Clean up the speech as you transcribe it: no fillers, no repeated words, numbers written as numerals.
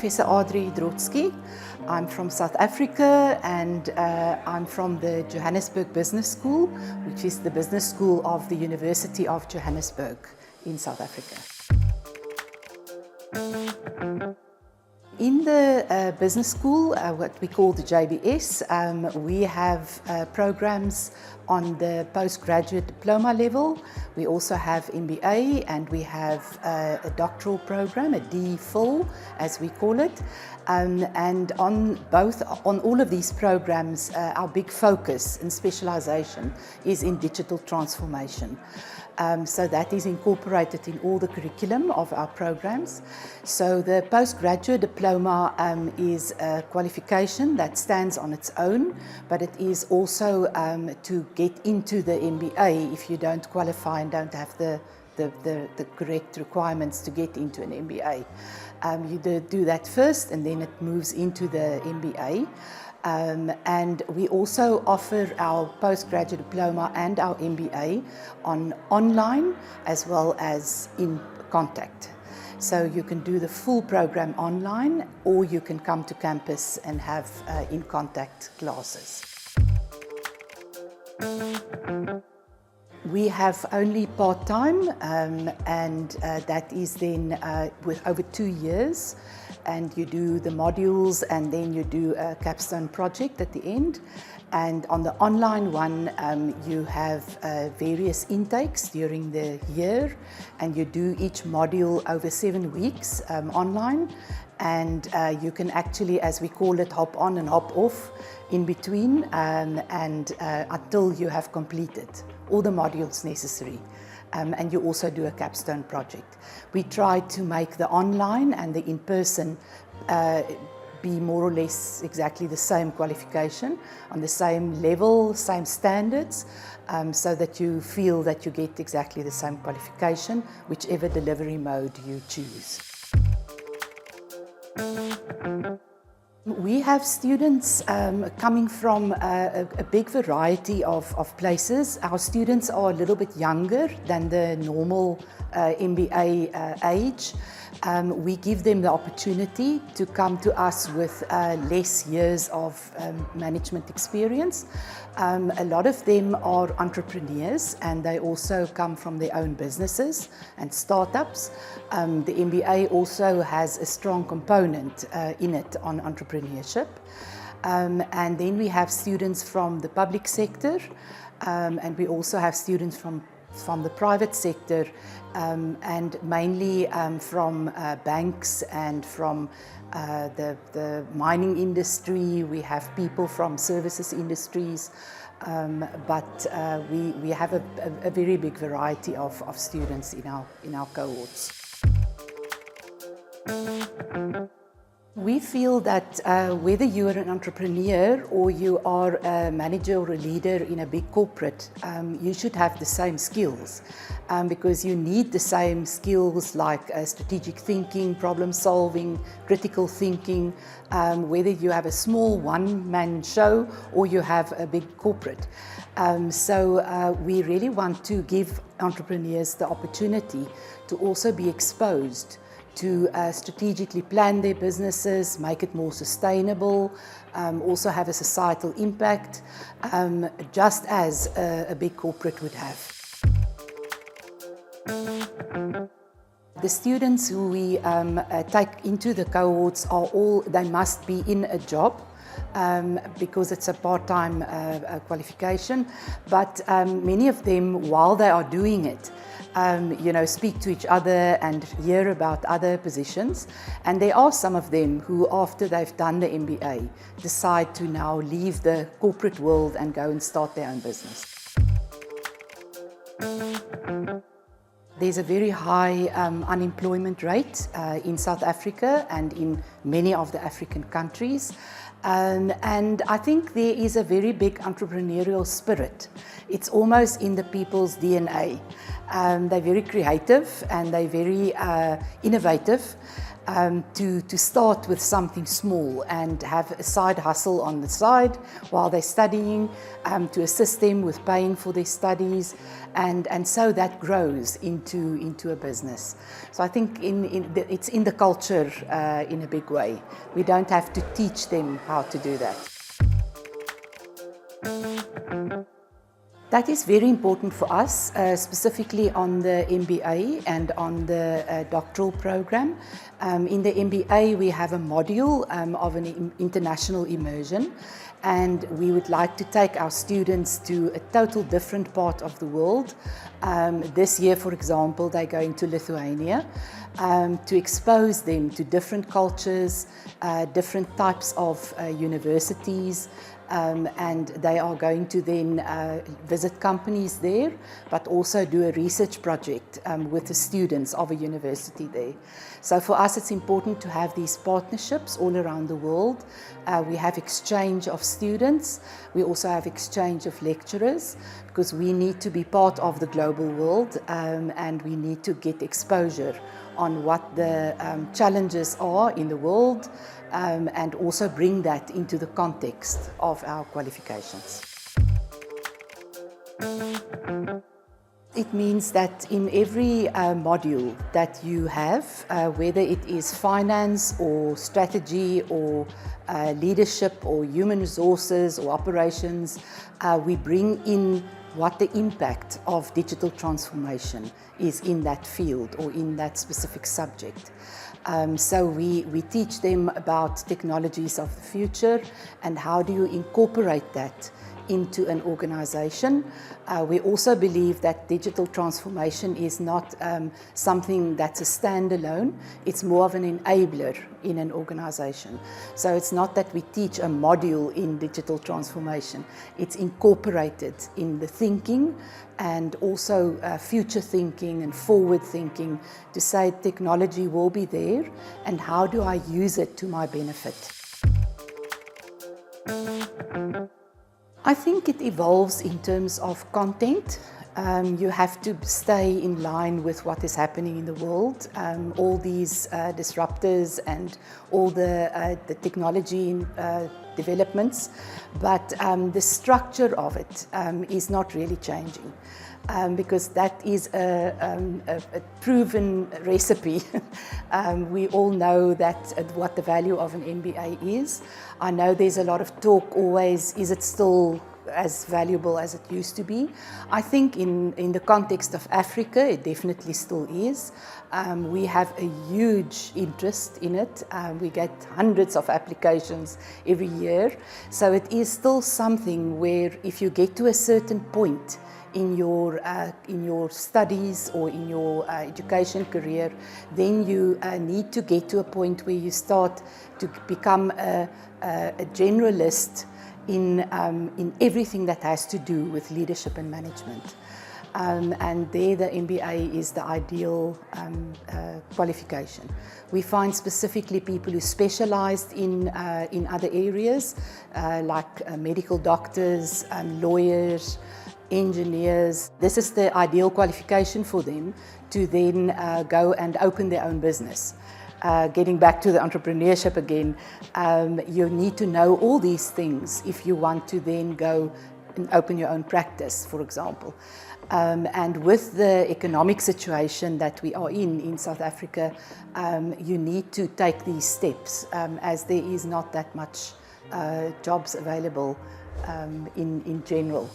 Professor Adri Drotskie. I'm from South Africa and I'm from the Johannesburg Business School, which is the business school of the University of Johannesburg in South Africa. In the business school, what we call the JBS, we have programs on the postgraduate diploma level. We also have MBA and we have a doctoral program, a D.Phil as we call it. And on all of these programs, our big focus and specialization is in digital transformation. So that is incorporated in all the curriculum of our programs. So the postgraduate diploma is a qualification that stands on its own, but it is also to get into the MBA if you don't qualify and don't have the correct requirements to get into an MBA. You do that first and then it moves into the MBA. And we also offer our postgraduate diploma and our MBA online as well as in contact. So you can do the full program online or you can come to campus and have in contact classes. We have only part-time and that is then with over 2 years, and you do the modules and then you do a capstone project at the end. And on the online one, you have various intakes during the year and you do each module over 7 weeks online. And you can actually, as we call it, hop on and hop off in between until you have completed all the modules necessary. And you also do a capstone project. We try to make the online and the in-person be more or less exactly the same qualification, on the same level, same standards, so that you feel that you get exactly the same qualification, whichever delivery mode you choose. We have students coming from a big variety of places. Our students are a little bit younger than the normal MBA age. We give them the opportunity to come to us with less years of management experience. A lot of them are entrepreneurs and they also come from their own businesses and startups. The MBA also has a strong component in it on entrepreneurship. And then we have students from the public sector and we also have students from the private sector and mainly from banks and from the mining industry. We have people from services industries, but we have a very big variety of students in our cohorts. We feel that whether you are an entrepreneur or you are a manager or a leader in a big corporate, you should have the same skills because you need the same skills like strategic thinking, problem solving, critical thinking, whether you have a small one-man show or you have a big corporate. So we really want to give entrepreneurs the opportunity to also be exposed to strategically plan their businesses, make it more sustainable, also have a societal impact, just as a big corporate would have. The students who we take into the cohorts they must be in a job because it's a part-time qualification, but many of them, while they are doing it, speak to each other and hear about other positions. And there are some of them who, after they've done the MBA, decide to now leave the corporate world and go and start their own business. There's a very high unemployment rate in South Africa and in many of the African countries. And I think there is a very big entrepreneurial spirit. It's almost in the people's DNA. They're very creative and they're very innovative. to start with something small and have a side hustle on the side while they're studying, to assist them with paying for their studies, and so that grows into a business. So I think it's in the culture in a big way. We don't have to teach them how to do that. That is very important for us, specifically on the MBA and on the doctoral program. In the MBA, we have a module of an international immersion, and we would like to take our students to a total different part of the world. This year, for example, they're going to Lithuania to expose them to different cultures, different types of universities, and they are going to then visit companies there, but also do a research project with the students of a university there. So for us, it's important to have these partnerships all around the world. We have exchange of students. We also have exchange of lecturers, because we need to be part of the global world, and we need to get exposure on what the challenges are in the world, and also bring that into the context of our qualifications. It means that in every module that you have, whether it is finance or strategy or leadership or human resources or operations, we bring in what the impact of digital transformation is in that field or in that specific subject. So we teach them about technologies of the future and how do you incorporate that into an organization. We also believe that digital transformation is not something that's a standalone, it's more of an enabler in an organization. So it's not that we teach a module in digital transformation, it's incorporated in the thinking and also future thinking and forward thinking to say technology will be there and how do I use it to my benefit. I think it evolves in terms of content. You have to stay in line with what is happening in the world. All these disruptors and all the technology developments, but the structure of it is not really changing. Because that is a proven recipe. We all know that what the value of an MBA is. I know there's a lot of talk always, is it still as valuable as it used to be? I think in the context of Africa, it definitely still is. We have a huge interest in it. We get hundreds of applications every year. So it is still something where if you get to a certain point in your studies or in your education career, then you need to get to a point where you start to become a generalist in everything that has to do with leadership and management. And there the MBA is the ideal qualification. We find specifically people who specialized in other areas, like medical doctors, lawyers, engineers. This is the ideal qualification for them to then go and open their own business. Getting back to the entrepreneurship again, you need to know all these things if you want to then go and open your own practice, for example. And with the economic situation that we are in South Africa, you need to take these steps as there is not that much jobs available in general.